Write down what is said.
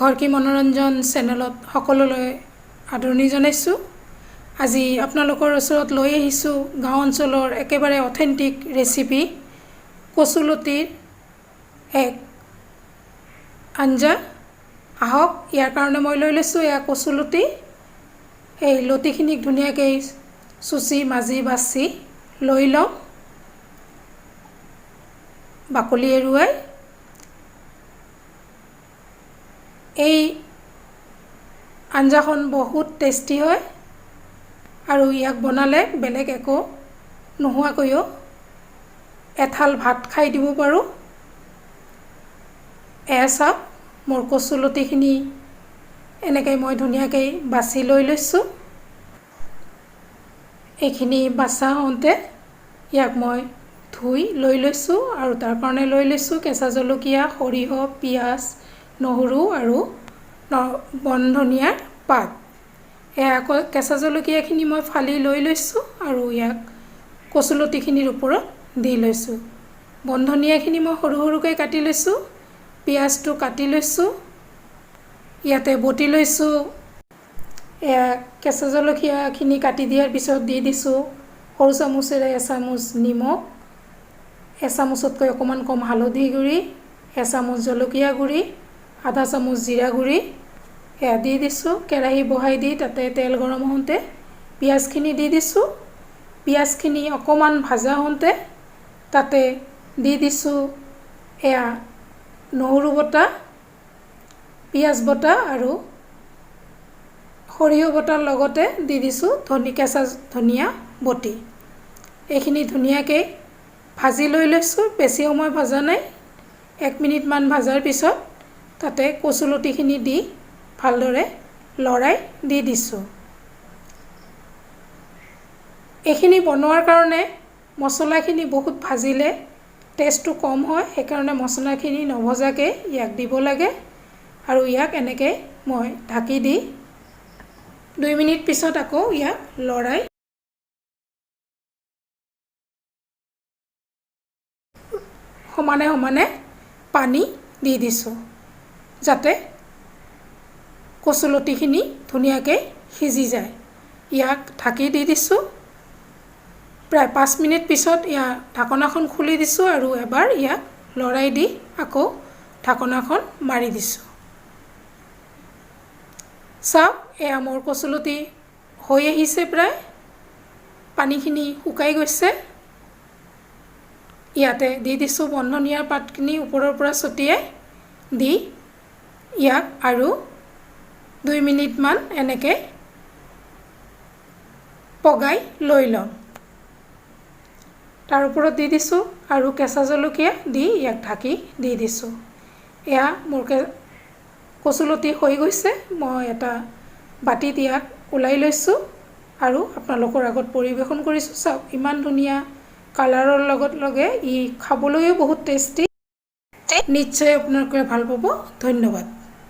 ঘৰ কি মনোৰঞ্জন চেনেলত সকলোলৈ আদৰণি জনাইছোঁ। আজি আপোনালোকৰ ওচৰত লৈ আহিছোঁ গাঁও অঞ্চলৰ একেবাৰে অথেণ্টিক ৰেচিপি কচুলতিৰ এক আঞ্জা। আহক, ইয়াৰ কাৰণে মই লৈ লৈছোঁ এয়া কচুলতি। এই লতিখিনিক ধুনীয়াকৈ চুচি মাজি বাছি লৈ লওঁ, বাকলি এৰুৱাই। এই আঞ্জাখন বহুত টেষ্টি হয় আৰু ইয়াক বনালে বেলেগ একো নোহোৱাকৈও এথাল ভাত খাই দিব পাৰোঁ। এয়া চাওক, মোৰ কচুলতিখিনি এনেকৈ মই ধুনীয়াকৈ বাছি লৈ লৈছোঁ। এইখিনি বাছা হওঁতে ইয়াক মই ধুই লৈ লৈছোঁ আৰু তাৰ কাৰণে লৈ লৈছোঁ কেঁচা জলকীয়া, সৰিয়হ, পিঁয়াজ, নহৰু আৰু বন ধনিয়াৰ পাত। এয়া আকৌ কেঁচা জলকীয়াখিনি মই ফালি লৈ লৈছোঁ আৰু ইয়াক কচুলতিখিনিৰ ওপৰত দি লৈছোঁ। বন ধনিয়াখিনি মই সৰু সৰুকৈ কাটি লৈছোঁ, পিঁয়াজটো কাটি লৈছোঁ, ইয়াতে বটি লৈছোঁ। এয়া কেঁচা জলকীয়াখিনি কাটি দিয়াৰ পিছত দি দিছোঁ সৰু চামুচেৰে এচামুচ নিমখ, এচামুচতকৈ অকণমান কম হালধি গুড়ি, এচামুচ জলকীয়া গুড়ি, আধা চামুচ জিৰা গুড়ি এয়া দি দিছোঁ। কেৰাহী বহাই দি তাতে তেল গৰম হওঁতে পিঁয়াজখিনি দি দিছোঁ। পিঁয়াজখিনি অকণমান ভাজা হওঁতে তাতে দি দিছোঁ এয়া নহৰু বটা, পিঁয়াজ বটা আৰু সৰিয়হ বটাৰ লগতে দি দিছোঁ কেঁচা ধনিয়া বটি। এইখিনি ধুনীয়াকৈ ভাজি লৈ লৈছোঁ, বেছি সময় ভজা নাই। 1 মিনিটমান ভাজাৰ পিছত তাতে কচুলতিখিনি দি ভালদৰে লৰাই দি দিছোঁ। এইখিনি বনোৱাৰ কাৰণে মছলাখিনি বহুত ভাজিলে টেষ্টটো কম হয়, সেইকাৰণে মছলাখিনি নভজাকৈ ইয়াক দিব লাগে আৰু ইয়াক এনেকৈ মই ঢাকি দি 2 মিনিট পিছত আকৌ ইয়াক লৰাই সমানে সমানে পানী দি দিছোঁ যাতে কচুলতিখিনি ধুনীয়াকৈ সিজি যায়। ইয়াক ঢাকি দি দিছোঁ। প্ৰায় 5 মিনিট পিছত ইয়াৰ ঢাকনাখন খুলি দিছোঁ আৰু এবাৰ ইয়াক লৰাই দি আকৌ ঢাকনাখন মাৰি দিছোঁ। চাওক, এয়া মোৰ কচুলতি হৈ আহিছে, প্ৰায় পানীখিনি শুকাই গৈছে। ইয়াতে দি দিছোঁ বন ধনিয়াৰ পাতখিনি ওপৰৰ পৰা ছটিয়াই দি ইয়াক আৰু 2 মিনিটমান এনেকৈ পগাই লৈ ল'ম। তাৰ ওপৰত দি দিছোঁ আৰু কেঁচা জলকীয়া দি ইয়াক ঢাকি দি দিছোঁ। এয়া মোৰ কচুলতি হৈ গৈছে। মই এটা বাতিত ইয়াক ওলাই লৈছোঁ আৰু আপোনালোকৰ আগত পৰিৱেশন কৰিছোঁ। চাওক, ইমান ধুনীয়া কালাৰৰ লগে ই খাবলৈও বহুত টেষ্টি। নিশ্চয় আপোনালোকে ভাল পাব। ধন্যবাদ।